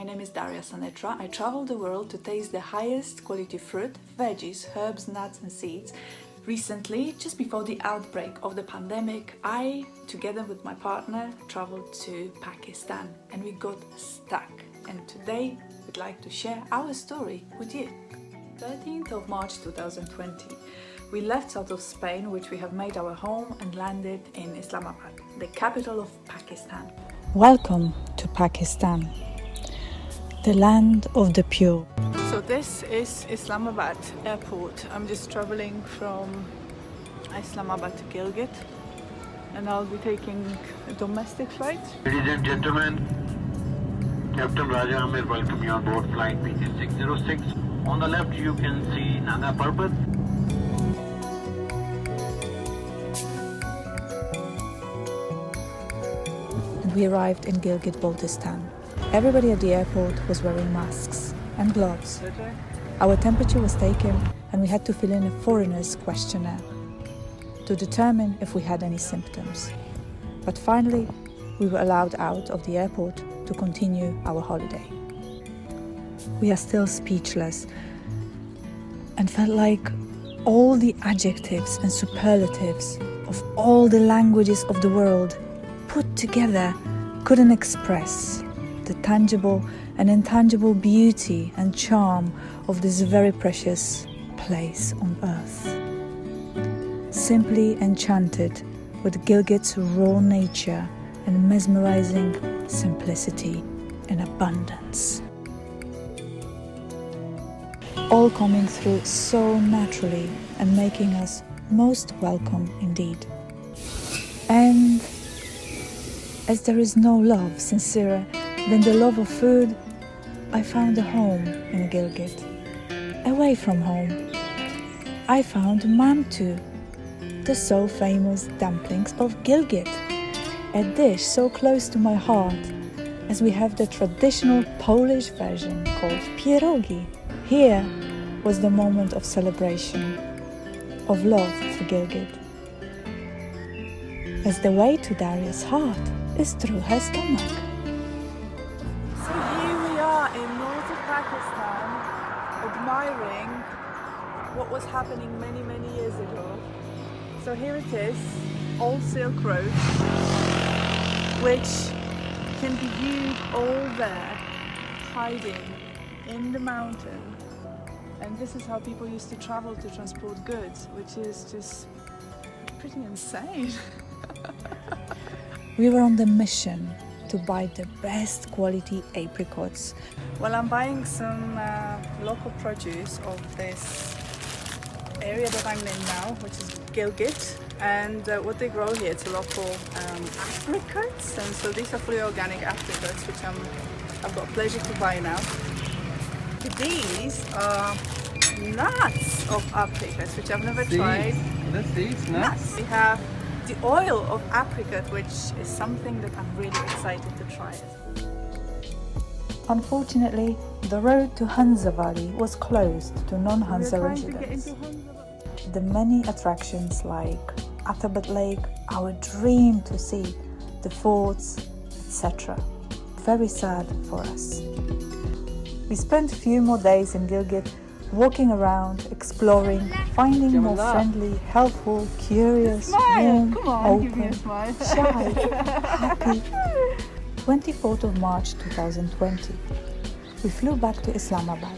name is Daria Santira. I travel the world to taste the highest quality fruit, veggies, herbs, nuts and seeds. Recently, just before the outbreak of the pandemic, I, together with my partner, traveled to Pakistan and we got stuck. And today, we'd like to share our story with you. 13th of March 2020. We left south of Spain, which we have made our home, and landed in Islamabad, the capital of Pakistan. Welcome to Pakistan, the land of the pure. So this is Islamabad airport. I'm just traveling from Islamabad to Gilgit, and I'll be taking a domestic flight. Ladies and gentlemen, Captain Raja Amir welcome you on board flight PC606. On the left you can see Nana Parbat. We arrived in Gilgit-Baltistan. Everybody at the airport was wearing masks and gloves. Our temperature was taken and we had to fill in a foreigner's questionnaire to determine if we had any symptoms. But finally, we were allowed out of the airport to continue our holiday. We are still speechless and felt like all the adjectives and superlatives of all the languages of the world put together couldn't express the tangible and intangible beauty and charm of this very precious place on earth. Simply enchanted with Gilgit's raw nature and mesmerizing simplicity and abundance. All coming through so naturally and making us most welcome indeed. And as there is no love sincerer than the love of food, I found a home in Gilgit. Away from home, I found Mamtu, the so famous dumplings of Gilgit, a dish so close to my heart as we have the traditional Polish version called pierogi. Here was the moment of celebration, of love for Gilgit, as the way to Daria's heart is through her stomach. So here we are in north of Pakistan, admiring what was happening many years ago. So here it is, Old Silk Road, which can be viewed all there, hiding in the mountain. And this is how people used to travel to transport goods, which is just pretty insane. We were on the mission to buy the best quality apricots. Well, I'm buying some local produce of this area that I'm in now, which is Gilgit, and what they grow here, it's a local apricots, and so these are fully organic apricots, which I've got pleasure to buy now. These are nuts of apricots, which I've never tried. That's seeds, nuts. We have the oil of apricot, which is something that I'm really excited to try. Unfortunately, the road to Hanza Valley was closed to non-Hanza residents. The many attractions like Abbas Lake, our dream to see, the forts, etc. Very sad for us. We spent a few more days in Gilgit, walking around, exploring, finding more friendly, helpful, curious, warm, open, shy, happy. 24th of March 2020. We flew back to Islamabad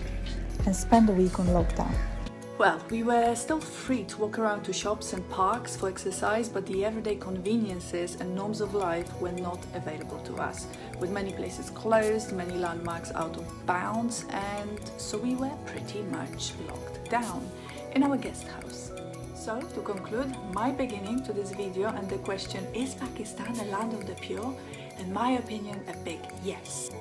and spent a week on lockdown. Well, we were still free to walk around to shops and parks for exercise, but the everyday conveniences and norms of life were not available to us, with many places closed, many landmarks out of bounds, and so we were pretty much locked down in our guest house. So, to conclude, my beginning to this video and the question, is Pakistan a land of the pure? In my opinion, a big yes.